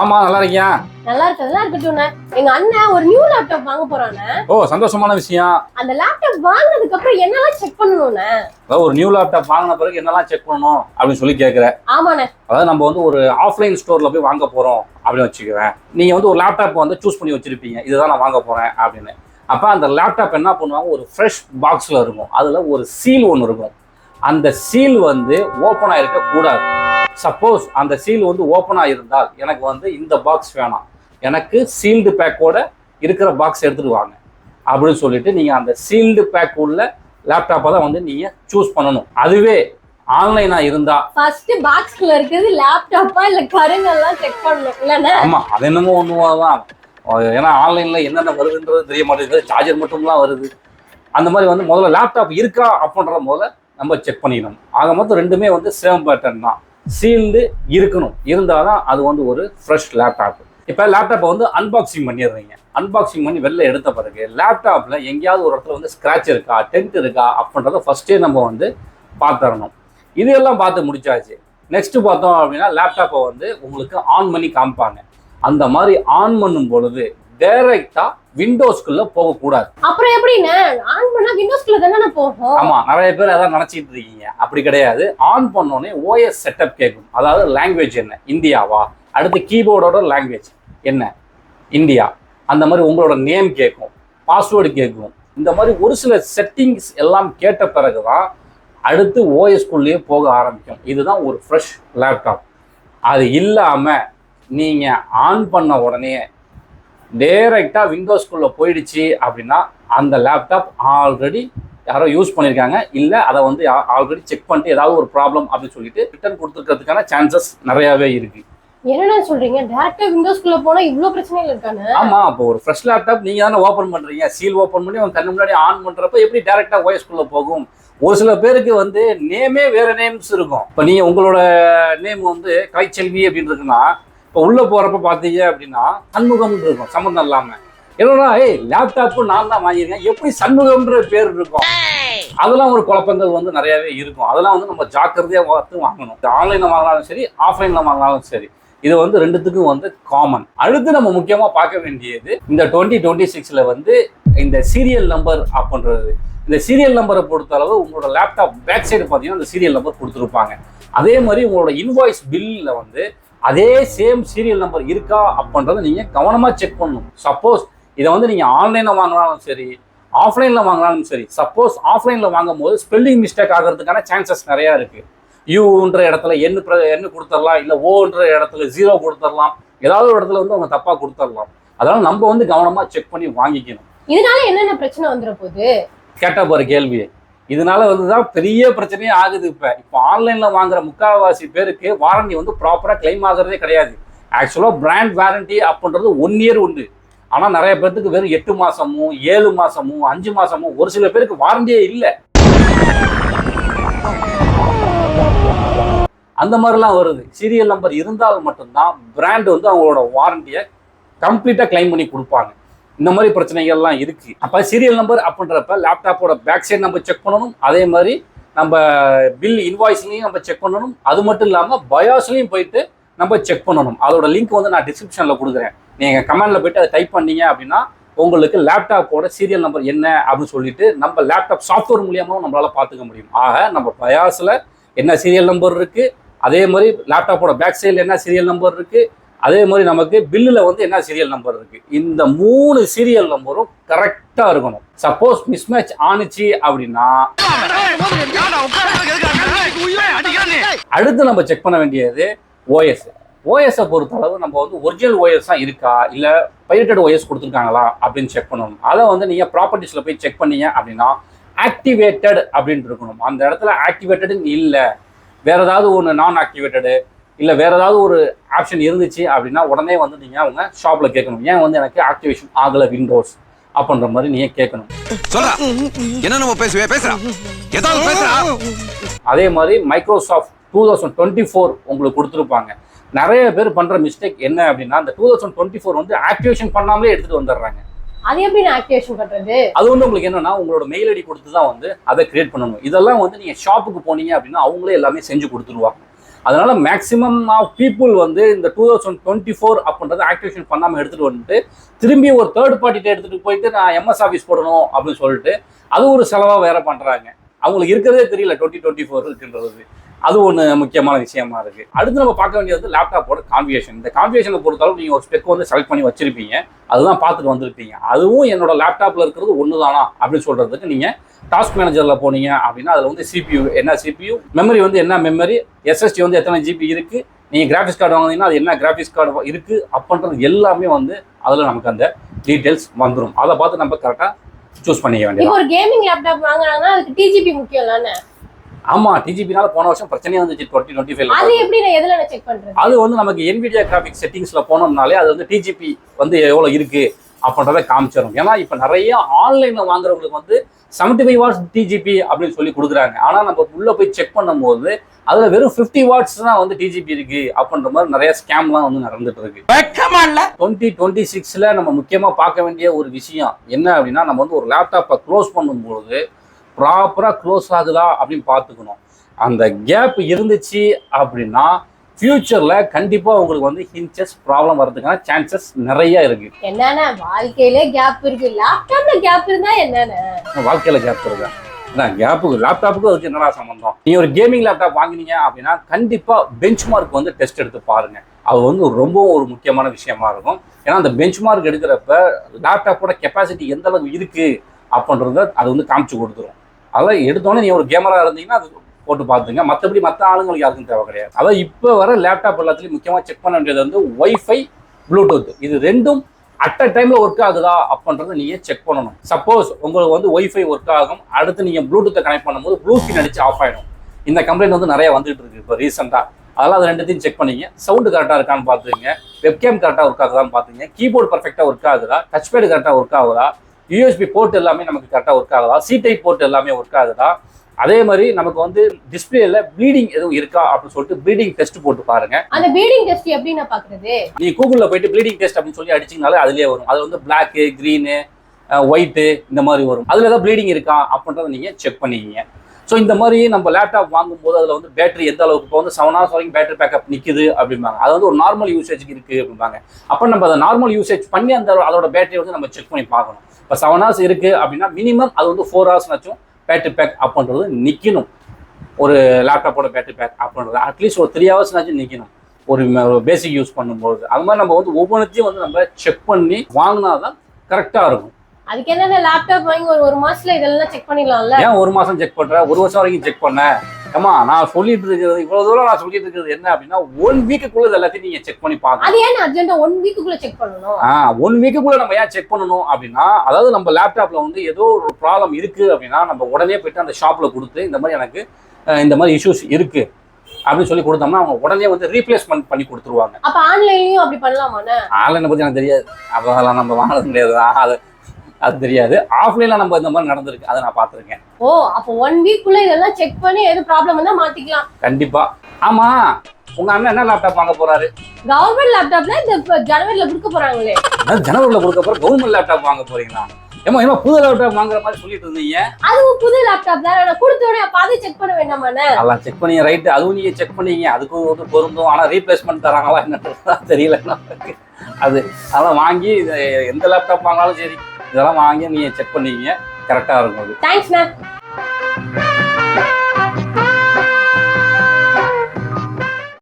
ஆமா, நல்லா இருக்கியா? நல்லா இருக்கட்டும். எங்க அண்ணன் ஒரு நியூ லேப்டாப் வாங்க போறானே. ஓ, சந்தோஷமான விஷயம். அந்த லேப்டாப் வாங்குனதுக்கு அப்புறம் என்னெல்லாம் செக் பண்ணணும்னே? அதாவது ஒரு நியூ லேப்டாப் வாங்கின பிறகு என்னெல்லாம் செக் பண்ணணும் அப்படின்னு சொல்லி கேட்குறேன். ஆமாண்ணே. அதாவது நம்ம வந்து ஒரு ஆஃப்லைன் ஸ்டோர்ல போய் வாங்க போறோம் அப்படின்னு வச்சுக்குவேன். நீங்க வந்து ஒரு லேப்டாப் வந்து சூஸ் பண்ணி வச்சிருப்பீங்க, இதுதான் நான் வாங்க போறேன் அப்படின்னு. அப்ப அந்த லேப்டாப் என்ன பண்ணுவாங்க, ஒரு ஃப்ரெஷ் பாக்ஸ்ல இருக்கும். அதுல ஒரு சீல் ஒன்று இருக்கும். அந்த சீல் வந்து ஓப்பன் ஆயிருக்க கூடாது. சப்போஸ் அந்த சீல் வந்து ஓப்பன் ஆயிருந்தால் எனக்கு வந்து இந்த பாக்ஸ் வேணாம், எனக்கு சீல்டு பேக்கோட இருக்கிற பாக்ஸ் எடுத்துட்டு வாங்க அப்படின்னு சொல்லிட்டு நீங்க அந்த சீல்டு பேக் உள்ள லேப்டாப்பை தான் வந்து நீங்க சூஸ் பண்ணணும். அதுவே ஆன்லைனா இருந்தா ஃபர்ஸ்ட் பாக்ஸ்ல இருக்குது லேப்டாப்பா இல்ல கருங்கெல்லாம் செக் பண்ணணும் இல்லன்னா? ஆமா, அது என்னமோ ஒண்ணுதான். ஏன்னா ஆன்லைன்ல என்னென்ன வருதுன்றது தெரிய மாட்டேங்குது, சார்ஜர் மட்டும்லாம் வருது. அந்த மாதிரி வந்து முதல்ல லேப்டாப் இருக்கா அப்படின்ற முதல்ல நம்ம செக் பண்ணிக்கணும். ஆக மொத்தம் ரெண்டுமே வந்து சேம் பேட்டர்ன் தான். சீல்டு இருக்கணும், இருந்தாதான் அது வந்து ஒரு ஃப்ரெஷ் லேப்டாப். இப்போ லேப்டாப்பை வந்து அன்பாக்சிங் பண்ணிடுறீங்க. அன்பாக்சிங் பண்ணி வெளில எடுத்த பிறகு லேப்டாப்ல எங்கேயாவது ஒரு இடத்துல வந்து ஸ்க்ராட்ச் இருக்கா, டென்ட் இருக்கா அப்படின்றத ஃபர்ஸ்டே நம்ம வந்து பார்த்துடணும். இதெல்லாம் பார்த்து முடிச்சாச்சு. நெக்ஸ்ட் பார்த்தோம் அப்படின்னா லேப்டாப்பை வந்து உங்களுக்கு ஆன் பண்ணி காமிப்பாங்க. அந்த மாதிரி ஆன் பண்ணும் பொழுது டைரக்டா விண்டோஸ்குள்ள போகக்கூடாது. அப்புறம் எப்படின்னு ஆன் பண்ணா விண்டோஸ்குள்ள தானே போகும்? ஆமா, நிறைய பேர் அதான் நினைச்சிட்டு இருக்கீங்க. அப்படி கிடையாது. ஆன் பண்ணோடனே ஓஎஸ் செட்டப் கேட்கும். அதாவது லாங்குவேஜ் என்ன, இந்தியாவா, அடுத்து கீபோர்டோட லாங்குவேஜ் என்ன, இந்தியா, அந்த மாதிரி உங்களோட நேம் கேட்கும், பாஸ்வேர்டு கேட்கும். இந்த மாதிரி ஒரு சில செட்டிங்ஸ் எல்லாம் கேட்ட பிறகுதான் அடுத்து ஓஎஸ்குள்ளேயே போக ஆரம்பிக்கும். இதுதான் ஒரு ஃப்ரெஷ் லேப்டாப். அது இல்லாம நீங்க ஆன் பண்ண உடனே டைரக்டா விண்டோஸ்குள்ள போயிடுச்சு அப்படின்னா அந்த லேப்டாப் ஆல்ரெடி யாரோ யூஸ் பண்ணியிருக்காங்க, இல்லை அதை வந்து ஆல்ரெடி செக் பண்ணிட்டு ஏதாவது ஒரு ப்ராப்ளம் அப்படின்னு சொல்லிட்டு ரிட்டர்ன் கொடுத்துருக்கிறதுக்கான சான்சஸ் நிறையாவே இருக்கு. என்ன சொல்றீங்க, டைரக்டா விண்டோஸ்குள்ள போனா இவ்ளோ பிரச்சனைகள் இருக்கானே? ஆமா, அப்போ ஒரு ஃப்ரெஷ் லேப்டாப் நீங்க தானே ஓப்பன் பண்றீங்க, சீல் ஓப்பன் பண்ணி உங்க கண்ணு முன்னாடி ஆன் பண்றப்ப எப்படி டைரக்டா ஓஎஸ்குள்ள போகும்? ஒரு சில பேருக்கு வந்து நேமே வேற நேம்ஸ் இருக்கும். இப்போ நீங்க உங்களோட நேம் வந்து கலைச்செல்வி அப்படின்னு இருக்குன்னா இப்போ உள்ள போறப்ப பாத்தீங்க அப்படின்னா சண்முகம் இருக்கும், சம்மந்தம் இல்லாம. என்னன்னா லேப்டாப் நான் தான் வாங்கியிருக்கேன், எப்படி சண்முகம்ன்ற பேர் இருக்கும்? அதெல்லாம் ஒரு குழப்பங்கள் வந்து நிறையவே இருக்கும். அதெல்லாம் வந்து நம்ம ஜாக்கிரதையா பார்த்து வாங்கணும். ஆன்லைன்ல வாங்கினாலும் சரி, ஆஃப்லைன்ல வாங்கினாலும் சரி, இது வந்து ரெண்டுத்துக்கும் வந்து காமன். அடுத்து நம்ம முக்கியமா பார்க்க வேண்டியது இந்த 2026ல வந்து இந்த சீரியல் நம்பர் அப்படின்றது. இந்த சீரியல் நம்பரை பொறுத்த அளவு உங்களோட லேப்டாப் பேக் சைடு பார்த்தீங்கன்னா இந்த சீரியல் நம்பர் கொடுத்துருப்பாங்க. அதே மாதிரி உங்களோட இன்வாய்ஸ் பில்ல வந்து அதே சேம் சீரியல் நம்பர் இருக்கா அப்படின்றத நீங்க கவனமா செக் பண்ணணும். சப்போஸ் இதை வந்து நீங்க ஆன்லைன்ல வாங்கினாலும் சரி, ஆஃப்லைன்ல வாங்கினாலும் சரி, சப்போஸ் ஆஃப்லைன்ல வாங்கும் போது ஸ்பெல்லிங் மிஸ்டேக் ஆகிறதுக்கான சான்சஸ் நிறைய இருக்கு. யூன்ற இடத்துல என்ன கொடுத்துடலாம், இல்லை ஓன்ற இடத்துல 0 கொடுத்துடலாம், ஏதாவது ஒரு இடத்துல வந்து அவங்க தப்பா கொடுத்துடலாம். அதனால நம்ம வந்து கவனமா செக் பண்ணி வாங்கிக்கணும். இதனால என்னென்ன பிரச்சனை வந்துட போகுது கேட்டா போற கேள்வி. இதனால வந்துதான் பெரிய பிரச்சனையே ஆகுது. இப்போ ஆன்லைன்ல வாங்குற முக்கால்வாசி பேருக்கு வாரண்டி வந்து ப்ராப்பரா கிளைம் ஆகுறதே கிடையாது. ஆக்சுவலா பிராண்ட் வாரண்டி அப்படின்றது 1 இயர் உண்டு. ஆனா நிறைய பேருக்கு வெறும் 8 மாசமும் 7 மாசமும் 5 மாசமும், ஒரு சில பேருக்கு வாரண்டியே இல்லை. அந்த மாதிரிலாம் வருது. சீரியல் நம்பர் இருந்தால் மட்டும்தான் பிராண்ட் வந்து அவங்களோட வாரண்டியை கம்ப்ளீட்டா கிளைம் பண்ணி கொடுப்பாங்க. இந்த மாதிரி பிரச்சனைகள்லாம் இருக்கு. அப்ப சீரியல் நம்பர் அப்படின்றப்ப லேப்டாப்போட பேக் சைடு நம்ம செக் பண்ணணும். அதே மாதிரி நம்ம பில் இன்வாய்ஸ்லையும் நம்ம செக் பண்ணணும். அது மட்டும் இல்லாமல் பயாஸ்லையும் போயிட்டு நம்ம செக் பண்ணணும். அதோட லிங்க் வந்து நான் டிஸ்கிரிப்ஷனில் கொடுக்குறேன். நீங்கள் கமெண்ட்ல போயிட்டு அதை டைப் பண்ணீங்க அப்படின்னா உங்களுக்கு லேப்டாப்போட சீரியல் நம்பர் என்ன அப்படின்னு சொல்லிட்டு நம்ம லேப்டாப் சாஃப்ட்வேர் மூலியமாக நம்மளால பார்த்துக்க முடியும். ஆக நம்ம பயாஸில் என்ன சீரியல் நம்பர் இருக்கு, அதே மாதிரி லேப்டாப்போட பேக் சைடில் என்ன சீரியல் நம்பர் இருக்கு, அதே மாதிரி நமக்கு பில்லில் வந்து என்ன சீரியல் நம்பர் இருக்கு, இந்த 3 சீரியல் நம்பரும் கரெக்டாக இருக்கணும். சப்போஸ் மிஸ்மேட்ச் ஆனிச்சு அப்படின்னா அடுத்து நம்ம செக் பண்ண வேண்டியது ஓஎஸ். ஓஎஸை பொறுத்தளவு நம்ம வந்து ஒரிஜினல் ஓஎஸ் தான் இருக்கா, இல்லை பைரேட்டட் ஓஎஸ் கொடுத்துருக்காங்களா அப்படின்னு செக் பண்ணணும். அதை வந்து நீங்கள் ப்ராப்பர்ட்டிஸில் போய் செக் பண்ணீங்க அப்படின்னா ஆக்டிவேட்டட் அப்படின்னு இருக்கணும். அந்த இடத்துல ஆக்டிவேட்டடுன்னு இல்லை, வேற ஏதாவது ஒன்று நான் ஆக்டிவேட்டடு இல்லை வேற ஏதாவது ஒரு ஆப்ஷன் இருந்துச்சு அப்படின்னா உடனே வந்து நீங்கள் அவங்க ஷாப்பில் கேட்கணும், ஏன் வந்து எனக்கு ஆக்டிவேஷன் ஆகலை விண்டோஸ் அப்படின்ற மாதிரி நீங்கள் கேட்கணும். அதே மாதிரி மைக்ரோசாஃப்ட் 2024 உங்களுக்கு கொடுத்துருப்பாங்க. நிறைய பேர் பண்ணுற மிஸ்டேக் என்ன அப்படின்னா அந்த 2024 வந்து ஆக்டிவேஷன் பண்ணாமலே எடுத்துகிட்டு வந்துடுறாங்க. அது எப்படி ஆக்டிவேஷன் பண்றது? அது வந்து உங்களுக்கு என்னன்னா உங்களோட மெயில் ஐடி கொடுத்து தான் வந்து அதை கிரியேட் பண்ணணும். இதெல்லாம் வந்து நீங்கள் ஷாப்புக்கு போனீங்க அப்படின்னா அவங்களே எல்லாமே செஞ்சு கொடுத்துருவாங்க. அதனால மேக்ஸிமம் ஆஃப் பீப்புள் வந்து இந்த 2024 அப்படின்றத ஆக்டிவேஷன் பண்ணாமல் எடுத்துகிட்டு வந்துட்டு திரும்பி ஒரு தேர்ட் பார்ட்டிகிட்ட எடுத்துகிட்டு போயிட்டு நான் எம்எஸ் ஆஃபீஸ் போடணும் அப்படின்னு சொல்லிட்டு அது ஒரு செலவாக வேற பண்ணுறாங்க. அவங்களுக்கு இருக்கிறதே தெரியல 2024 இருக்குன்றது. அது ஒன்று முக்கியமான விஷயமா இருக்குது. அடுத்து நம்ம பார்க்க வேண்டியது வந்து லேப்டாப்போட கான்ஃபிகரேஷன். இந்த கான்ஃபிகரேஷனை பொறுத்தளவு நீங்கள் ஒரு ஸ்பெக் வந்து செலக்ட் பண்ணி வச்சிருப்பீங்க, அதுதான் பார்த்துட்டு வந்திருப்பீங்க. அதுவும் என்னோட லேப்டாப்பில் இருக்கிறது ஒன்று தானா அப்படின்னு சொல்கிறதுக்கு நீங்கள் டாஸ்க் மேனேஜரில் போனீங்க அப்படின்னா அதில் வந்து CPU என்ன CPU, மெமரி வந்து என்ன மெமரி, SSD வந்து எத்தனை GB இருக்குது, நீங்கள் கிராஃபிக்ஸ் கார்டு வாங்கினீங்கன்னா அது என்ன கிராஃபிக்ஸ் கார்டு இருக்குது அப்படின்றது எல்லாமே வந்து அதில் நமக்கு அந்த டீட்டெயில்ஸ் வந்துடும். அதை பார்த்து நம்ம கரெக்டாக சூஸ் பண்ணிக்க வேண்டியது. ஒரு கேமிங் லேப்டாப் வாங்குறாங்கன்னா அதுக்கு TGP முக்கியம் இல்லைன்னு? ஆமா, டிஜிபினால போன வருஷம் பிரச்சனையா வந்துச்சு 2025. அது எப்படி நான் எதுல செக் பண்றது? அது வந்து நமக்கு NVIDIA கிராஃபிக்ஸ் செட்டிங்ஸ்ல போனோம்னாலே அது வந்து டிஜிபி வந்து எவ்வளவு இருக்கு அப்படின்றத காமிச்சிடும். ஏன்னா இப்ப நிறைய ஆன்லைன்ல வாங்குறவங்களுக்கு வந்து 75 வாட்ஸ் டிஜிபி அப்படின்னு சொல்லி கொடுக்குறாங்க. ஆனா நம்ம உள்ள போய் செக் பண்ணும்போது அதுல வெறும் 50 வாட்ஸ் தான் வந்து டிஜிபி இருக்கு அப்படின்ற மாதிரி நிறைய ஸ்கேம்லாம் வந்து நடந்துட்டு இருக்கு. 2026ல நம்ம முக்கியமா பார்க்க வேண்டிய ஒரு விஷயம் என்ன அப்படின்னா, நம்ம வந்து ஒரு லேப்டாப்பை க்ளோஸ் பண்ணும்போது ப்ராப்பராக க்ளோஸ் ஆகுதா அப்படின்னு பார்த்துக்கணும். அந்த கேப் இருந்துச்சு அப்படின்னா ஃபியூச்சரில் கண்டிப்பாக உங்களுக்கு வந்து ஹின்ச்சஸ் ப்ராப்ளம் வர்றதுக்கான சான்சஸ் நிறைய இருக்கு. என்னன்னா வாழ்க்கையிலே கேப் இருக்கு, லேப்டாப்ல கேப் இருந்தா என்னென்ன வாழ்க்கையில கேப் இருக்கா? கேப்புக்கு லேப்டாப்புக்கு அதுக்கு என்னடா சம்பந்தம்? நீங்க ஒரு கேமிங் லேப்டாப் வாங்கினீங்க அப்படின்னா கண்டிப்பா பெஞ்ச் மார்க் வந்து டெஸ்ட் எடுத்து பாருங்க. அது வந்து ரொம்பவும் ஒரு முக்கியமான விஷயமா இருக்கும். ஏன்னா அந்த பெஞ்ச் மார்க் எடுக்கிறப்ப லேப்டாப்போட கெப்பாசிட்டி எந்த அளவுக்கு இருக்கு அப்படின்றத அது வந்து காமிச்சு கொடுத்துரும். அதெல்லாம் எடுத்தோன்னே நீ ஒரு கேமரா இருந்தீங்கன்னா அது போட்டு பார்த்துங்க. மற்றபடி மற்ற ஆளுங்களுக்கு யாருக்கும் தேவை கிடையாது. அதான் இப்போ வர லேப்டாப் எல்லாத்துலையும் முக்கியமாக செக் பண்ண வேண்டியது வந்து ஒய்ஃபை, ப்ளூடூத், இது ரெண்டும் அட் அ டைமில் ஒர்க் ஆகுதா அப்படின்றத நீங்கள் செக் பண்ணணும். சப்போஸ் உங்களுக்கு வந்து ஒய்ஃபை ஒர்க் ஆகும், அடுத்து நீங்கள் ப்ளூடூத்தை கனெக்ட் பண்ணும்போது ப்ளூடூத் அடிச்சு ஆஃப் ஆகிடும். இந்த கம்ப்ளைண்ட் வந்து நிறைய வந்துட்டு இருக்கு இப்போ ரீசெண்டாக. அதெல்லாம் அது ரெண்டுத்தையும் செக் பண்ணிங்க. சவுண்டு கரெக்டாக இருக்கான்னு பார்த்துங்க, வெப்கேம் கரெக்டாக ஒர்க் ஆகுதான்னு பார்த்துங்க, கீபோர்டு பர்ஃபெக்டாக ஒர்க் ஆகுதா, டச் பேடு கரெக்டாக ஒர்க் ஆகுதா, USB போர்ட் எல்லாமே நமக்கு கரெக்டாக ஒர்க் ஆகுதா, C-type போர்ட் எல்லாமே ஒர்க் ஆகுதா, அதே மாதிரி நமக்கு வந்து டிஸ்பிளேல ப்ளீடிங் எதுவும் இருக்கா அப்படின்னு சொல்லிட்டு ப்ளீடிங் டெஸ்ட் போட்டு பாருங்க. அந்த ப்ளீடிங் டெஸ்ட் எப்படி நான் பார்க்குறது? நீ கூகுளில் போயிட்டு ப்ளீடிங் டெஸ்ட் அப்படின்னு சொல்லி அடிச்சிங்கனாலே அதுலேயே வரும். அது வந்து பிளாக், கிரீனு, ஒயிட்டு இந்த மாதிரி வரும். அதில் ஏதாவது ப்ளீடிங் இருக்கா அப்படின்றத நீங்கள் செக் பண்ணிக்கிங்க. ஸோ இந்த மாதிரி நம்ம லேப்டாப் வாங்கும்போது அதில் வந்து பேட்டரி எந்த அளவுக்கு, இப்போ வந்து 7 hours வரைக்கும் பேட்டரி பேக்கப் நிற்குது அப்படிம்பாங்க. அது வந்து ஒரு நார்மல் யூசேஜுக்கு இருக்குது அப்படிம்பாங்க. அப்போ நம்ம அதை நார்மல் யூசேஜ் பண்ணி அதோட பேட்டரி வந்து நம்ம செக் பண்ணி பார்க்கணும். இப்போ 7 hours இருக்குது அப்படின்னா மினிமம் அது வந்து 4 hours பேட்டரி பேக் அப்படின்றது நிற்கணும். ஒரு லேப்டாப்போட பேட்டரி பேக் அப்படின்றது அட்லீஸ்ட் ஒரு 3 hours நிற்கணும் ஒரு பேசிக் யூஸ் பண்ணும்போது. அது மாதிரி நம்ம வந்து ஒவ்வொன்றத்தையும் வந்து நம்ம செக் பண்ணி வாங்கினா தான் கரெக்டாக இருக்கும். அதுக்கு என்ன லேப்டாப் வாங்கி ஒரு மாசத்துல இதெல்லாம் செக் பண்ணிடலாம்ல? ஏன் ஒரு மாசம் செக் பண்ற, ஒரு வருஷம் வரைக்கும் செக் பண்ண? ஏமா நான் சொல்லிட்டு இருக்கிறது இவ்வளவு தூரம் நான் சொல்லிட்டு இருக்கிறது என்ன அப்படின்னா 1 வீக்குள்ள எல்லாத்தையும் நீங்க செக் பண்ணி பாருங்க. அது ஏன் அர்ஜென்ட்டா 1 வீக்குள்ள செக் பண்ணணும்? 1 வீக்குள்ள நம்ம ஏன் செக் பண்ணணும் அப்படின்னா, அதாவது நம்ம லேப்டாப்ல வந்து ஏதோ ஒரு ப்ராப்ளம் இருக்கு அப்படின்னா நம்ம உடனே போயிட்டு அந்த ஷாப்ல கொடுத்து இந்த மாதிரி எனக்கு இந்த மாதிரி இஷ்யூஸ் இருக்கு அப்படின்னு சொல்லி கொடுத்தோம்னா அவங்க உடனே வந்து ரீப்ளேஸ்மெண்ட் பண்ணி கொடுத்துருவாங்க. அப்ப ஆன்லைன்லயும் அப்படி பண்ணலாமா? ஆன்லைனை பத்தி எனக்கு தெரியாது, அதெல்லாம் நம்ம வாங்க முடியாது, அது தெரியாது. ஆஃப்லைன்ல நம்ம இந்த மாதிரி நடந்திருக்கு, அதை நான் பார்த்துருக்கேன். ஓ, அப்போ 1 வீக்குள்ள இதெல்லாம் செக் பண்ணி எது ப்ராப்ளம் வந்தா மாத்திக்கலாம். கண்டிப்பா. ஆமா, உங்க அண்ணன் என்ன லேப்டாப் வாங்க போறாரு? கவர்மெண்ட் லேப்டாப்ல இந்த ஜனவரில கொடுக்க போறாங்களே. ஜனவரில கொடுக்க போற கவர்மெண்ட் லேப்டாப் வாங்க போறீங்களா? ஏமா புது லேப்டாப் வாங்குற மாதிரி சொல்லிட்டு இருந்தீங்க. அதுவும் புது லேப்டாப் தான், நான் கொடுத்த உடனே பாதி செக் பண்ண வேண்டாமானே? அதெல்லாம் செக் பண்ணி ரைட், அதுவும் நீங்க செக் பண்ணீங்க, அதுக்கும் வந்து பொருந்தும். ஆனா ரீப்ளேஸ்மெண்ட் தராங்களா என்ன தெரியல நமக்கு. அதெல்லாம் வாங்கி எந்த லேப்டாப் வாங்கினாலும் சரி இதெல்லாம் வாங்கி நீங்க செக் பண்ணீங்க, கரெக்டா இருக்கும். Thanks ma'am.